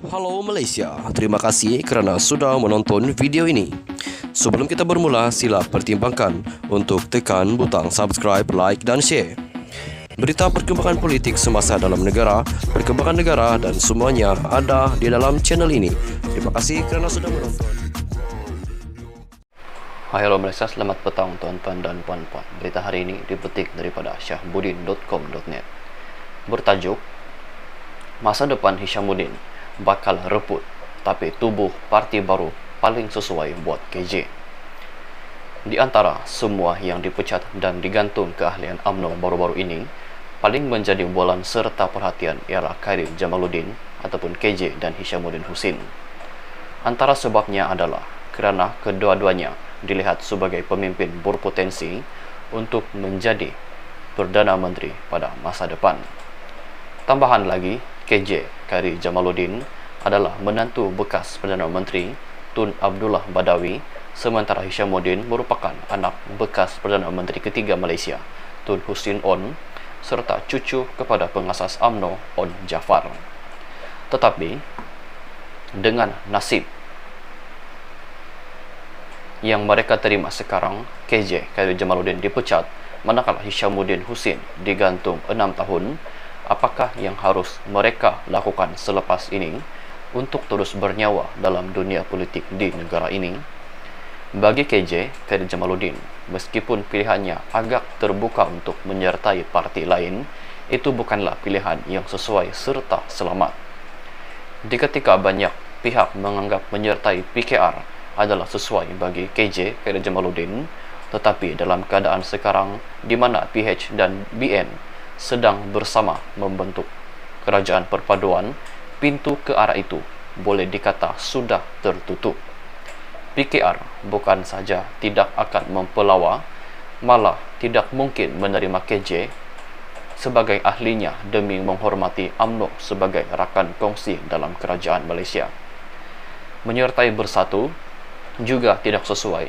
Halo Malaysia, terima kasih kerana sudah menonton video ini. Sebelum kita bermula, sila pertimbangkan untuk tekan butang subscribe, like dan share. Berita perkembangan politik semasa dalam negara, perkembangan negara dan semuanya ada di dalam channel ini. Terima kasih kerana sudah menonton. Hai halo Malaysia, selamat petang tuan-tuan dan puan-puan. Berita hari ini dipetik daripada syahbudin.com.net. Bertajuk, masa depan Hishamuddin bakal reput, tapi tubuh parti baru paling sesuai buat KJ. Di antara semua yang dipecat dan digantung keahlian UMNO baru-baru ini, paling menjadi bualan serta perhatian ialah Khairi Jamaluddin ataupun KJ dan Hishamuddin Hussein. Antara sebabnya adalah kerana kedua-duanya dilihat sebagai pemimpin berpotensi untuk menjadi Perdana Menteri pada masa depan. Tambahan lagi, KJ, Khairi Jamaluddin, adalah menantu bekas Perdana Menteri Tun Abdullah Badawi, sementara Hishamuddin merupakan anak bekas Perdana Menteri ketiga Malaysia, Tun Hussein On, serta cucu kepada pengasas UMNO, On Jaafar. Tetapi, dengan nasib yang mereka terima sekarang, KJ, Khairi Jamaluddin dipecat, manakala Hishamuddin Hussein digantung 6 tahun, apakah yang harus mereka lakukan selepas ini untuk terus bernyawa dalam dunia politik di negara ini? Bagi KJ, Khairi Jamaluddin, meskipun pilihannya agak terbuka untuk menyertai parti lain, itu bukanlah pilihan yang sesuai serta selamat. Di ketika banyak pihak menganggap menyertai PKR adalah sesuai bagi KJ, Khairi Jamaluddin, tetapi dalam keadaan sekarang di mana PH dan BN sedang bersama membentuk kerajaan perpaduan, pintu ke arah itu boleh dikata sudah tertutup. PKR bukan saja tidak akan mempelawa, malah tidak mungkin menerima KJ sebagai ahlinya demi menghormati UMNO sebagai rakan kongsi dalam kerajaan Malaysia. Menyertai bersatu juga tidak sesuai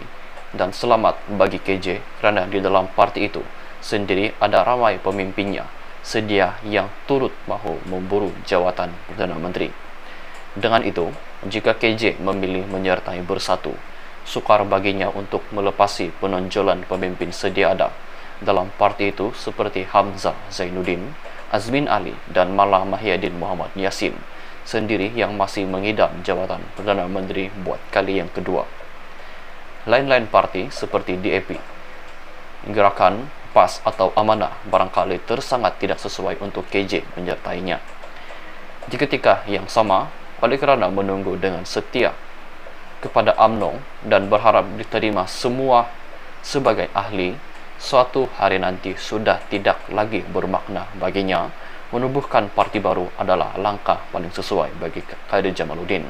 dan selamat bagi KJ kerana di dalam parti itu sendiri ada ramai pemimpinnya sedia yang turut mahu memburu jawatan Perdana Menteri. Dengan itu, jika KJ memilih menyertai bersatu, sukar baginya untuk melepasi penonjolan pemimpin sedia ada dalam parti itu seperti Hamzah Zainuddin, Azmin Ali dan Malah Mahyadin Muhammad Yassin sendiri yang masih mengidam jawatan Perdana Menteri buat kali yang kedua. Lain-lain parti seperti DAP, Gerakan PAS atau Amanah barangkali tersangat tidak sesuai untuk KJ menyertainya. Di ketika yang sama, oleh kerana menunggu dengan setia kepada UMNO dan berharap diterima semua sebagai ahli, suatu hari nanti sudah tidak lagi bermakna baginya, menubuhkan parti baru adalah langkah paling sesuai bagi Khairi Jamaluddin.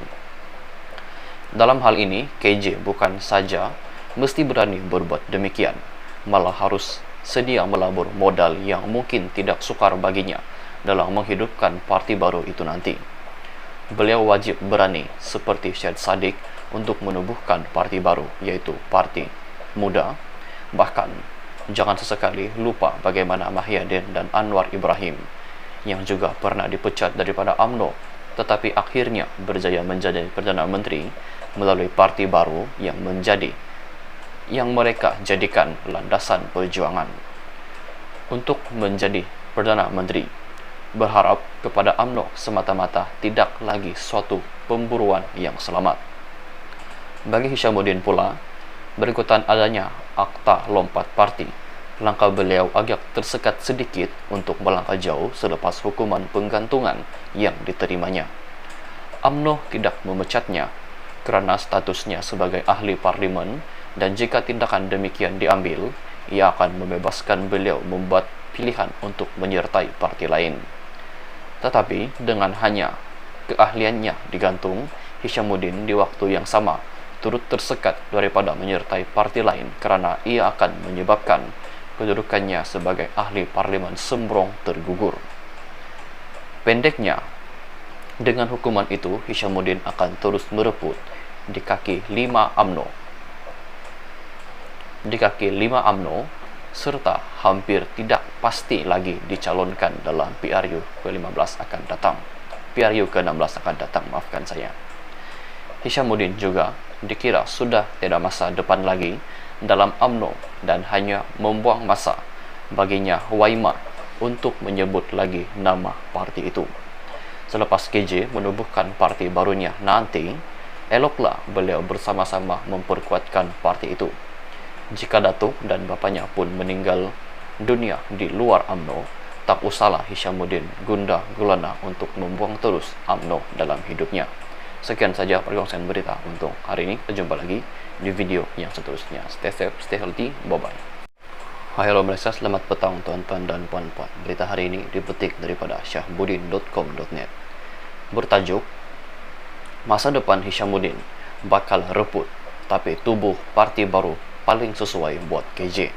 Dalam hal ini, KJ bukan saja mesti berani berbuat demikian, malah harus sedia melabur modal yang mungkin tidak sukar baginya dalam menghidupkan parti baru itu nanti. Beliau wajib berani seperti Syed Saddiq untuk menubuhkan parti baru, yaitu Parti Muda. Bahkan, jangan sesekali lupa bagaimana Mahyadin dan Anwar Ibrahim yang juga pernah dipecat daripada UMNO tetapi akhirnya berjaya menjadi Perdana Menteri melalui parti baru yang mereka jadikan landasan perjuangan untuk menjadi Perdana Menteri. Berharap kepada UMNO semata-mata tidak lagi suatu pemburuan yang selamat. Bagi Hishamuddin pula, berikutan adanya akta lompat parti, langkah beliau agak tersekat sedikit untuk melangkah jauh selepas hukuman penggantungan yang diterimanya. UMNO tidak memecatnya kerana statusnya sebagai ahli parlimen, dan jika tindakan demikian diambil, ia akan membebaskan beliau membuat pilihan untuk menyertai parti lain. Tetapi dengan hanya keahliannya digantung, Hishamuddin di waktu yang sama turut tersekat daripada menyertai parti lain kerana ia akan menyebabkan kedudukannya sebagai ahli parlimen sembrong tergugur. Pendeknya, dengan hukuman itu, Hishamuddin akan terus mereput di kaki 5 UMNO, serta hampir tidak pasti lagi dicalonkan dalam PRU ke-15 akan datang. PRU ke-16 akan datang, maafkan saya. Hishamuddin juga dikira sudah tidak masa depan lagi dalam UMNO dan hanya membuang masa baginya Waimar untuk menyebut lagi nama parti itu. Selepas KJ menubuhkan parti barunya nanti, eloklah beliau bersama-sama memperkuatkan parti itu. Jika datuk dan bapaknya pun meninggal dunia di luar UMNO, tak usahlah Hishamuddin gundah gulana untuk membuang terus UMNO dalam hidupnya. Sekian saja perkongsian berita untuk hari ini. Kita jumpa lagi di video yang seterusnya. Stay safe, stay healthy, bye-bye. Hai, halo Malaysia, selamat petang tuan-tuan dan puan-puan. Berita hari ini dipetik daripada syahbudin.com.net. Bertajuk, masa depan Hishamuddin bakal reput, tapi tubuh parti baru paling sesuai buat KJ.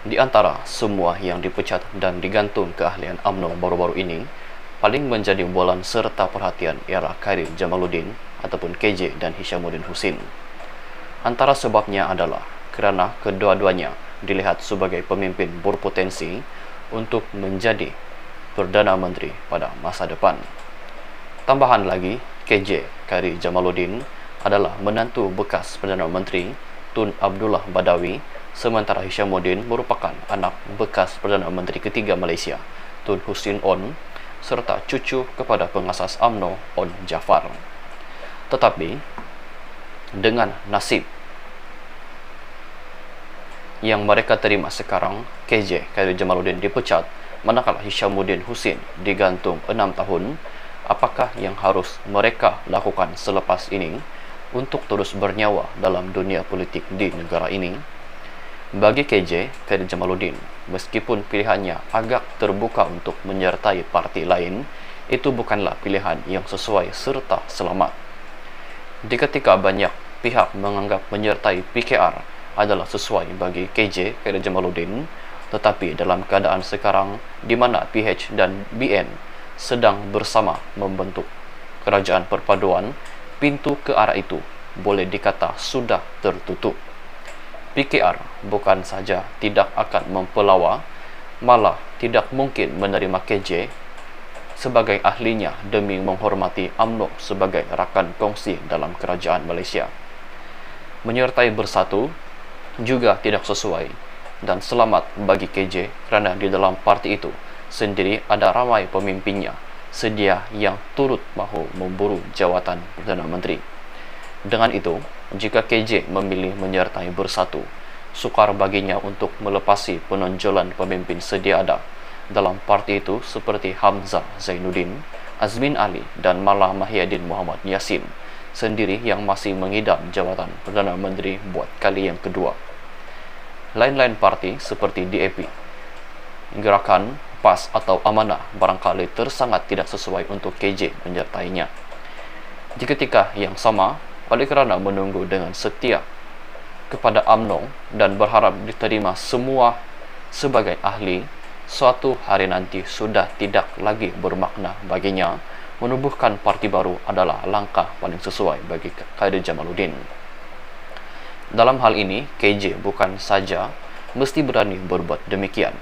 Di antara semua yang dipecat dan digantung keahlian UMNO baru-baru ini, paling menjadi bualan serta perhatian era Khairi Jamaluddin ataupun KJ dan Hishamuddin Hussein. Antara sebabnya adalah kerana kedua-duanya dilihat sebagai pemimpin berpotensi untuk menjadi Perdana Menteri pada masa depan. Tambahan lagi, KJ Khairi Jamaluddin adalah menantu bekas Perdana Menteri Tun Abdullah Badawi, sementara Hishamuddin merupakan anak bekas Perdana Menteri ketiga Malaysia Tun Hussein On serta cucu kepada pengasas UMNO On Jaafar. Tetapi dengan nasib yang mereka terima sekarang, KJ Khairi Jamaluddin dipecat, manakala Hishamuddin Hussein digantung 6 tahun. Apakah yang harus mereka lakukan selepas ini untuk terus bernyawa dalam dunia politik di negara ini? Bagi KJ Khairi Jamaluddin, meskipun pilihannya agak terbuka untuk menyertai parti lain, itu bukanlah pilihan yang sesuai serta selamat. Di ketika banyak pihak menganggap menyertai PKR adalah sesuai bagi KJ Khairi Jamaluddin, tetapi dalam keadaan sekarang di mana PH dan BN sedang bersama membentuk kerajaan perpaduan, pintu ke arah itu boleh dikata sudah tertutup. PKR bukan saja tidak akan mempelawa, malah tidak mungkin menerima KJ sebagai ahlinya demi menghormati UMNO sebagai rakan kongsi dalam kerajaan Malaysia. Menyertai bersatu juga tidak sesuai dan selamat bagi KJ kerana di dalam parti itu sendiri ada ramai pemimpinnya sedia yang turut mahu memburu jawatan Perdana Menteri. Dengan itu, jika KJ memilih menyertai bersatu, sukar baginya untuk melepasi penonjolan pemimpin sedia ada dalam parti itu seperti Hamzah Zainuddin, Azmin Ali dan Malah Mahyadin Muhammad Yassin sendiri yang masih mengidam jawatan Perdana Menteri buat kali yang kedua. Lain-lain parti seperti DAP, Gerakan, PAS atau Amanah barangkali tersangat tidak sesuai untuk KJ menyertainya. Di ketika yang sama, oleh kerana menunggu dengan setia kepada UMNO dan berharap diterima semua sebagai ahli, suatu hari nanti sudah tidak lagi bermakna baginya. Menubuhkan parti baru adalah langkah paling sesuai bagi Khairi Jamaluddin. Dalam hal ini, KJ bukan saja mesti berani berbuat demikian,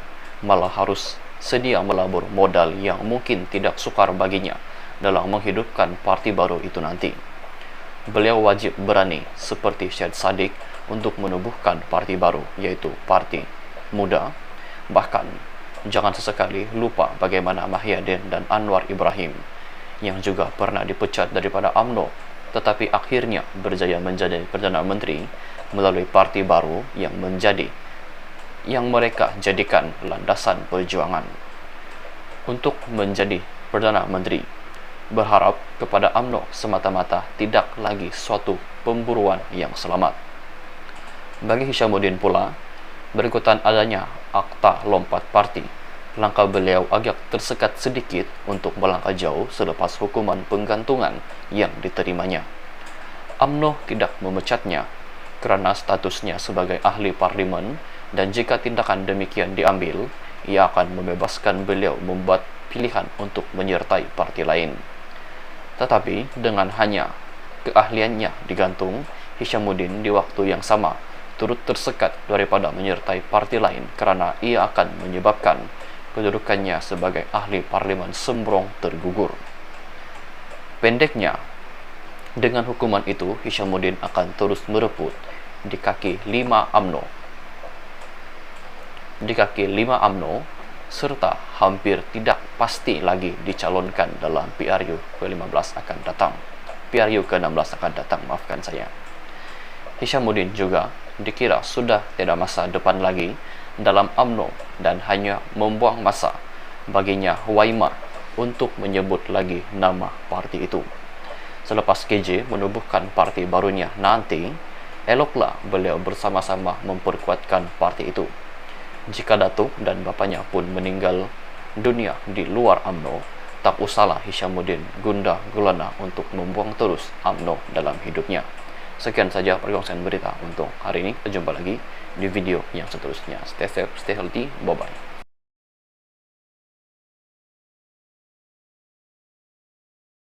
malah harus sedia melabur modal yang mungkin tidak sukar baginya dalam menghidupkan parti baru itu nanti. Beliau wajib berani seperti Syed Saddiq untuk menubuhkan parti baru, yaitu Parti Muda. Bahkan, jangan sesekali lupa bagaimana Mahyadin dan Anwar Ibrahim yang juga pernah dipecat daripada UMNO, tetapi akhirnya berjaya menjadi Perdana Menteri melalui parti baru yang mereka jadikan landasan perjuangan untuk menjadi Perdana Menteri. Berharap kepada UMNO semata-mata tidak lagi suatu pemburuan yang selamat. Bagi Hishamuddin pula, berikutan adanya akta lompat parti, langkah beliau agak tersekat sedikit untuk melangkah jauh selepas hukuman penggantungan yang diterimanya. UMNO tidak memecatnya kerana statusnya sebagai ahli parlimen, dan jika tindakan demikian diambil, ia akan membebaskan beliau membuat pilihan untuk menyertai parti lain. Tetapi dengan hanya keahliannya digantung, Hishamuddin di waktu yang sama turut tersekat daripada menyertai parti lain kerana ia akan menyebabkan kedudukannya sebagai ahli parlimen sembrong tergugur. Pendeknya, dengan hukuman itu, Hishamuddin akan terus merebut di kaki 5 UMNO. Di kaki 5 UMNO, serta hampir tidak pasti lagi dicalonkan dalam PRU ke-15 akan datang. PRU ke-16 akan datang, maafkan saya. Hishamuddin juga dikira sudah tidak masa depan lagi dalam UMNO dan hanya membuang masa baginya Waimar untuk menyebut lagi nama parti itu. Selepas KJ menubuhkan parti barunya nanti, eloklah beliau bersama-sama memperkuatkan parti itu. Jika datuk dan bapaknya pun meninggal dunia di luar UMNO, tak usahlah Hishamuddin gundah gulana untuk membuang terus UMNO dalam hidupnya. Sekian saja perkongsian berita untuk hari ini. Jumpa lagi di video yang seterusnya. Stay safe, stay healthy, bye-bye.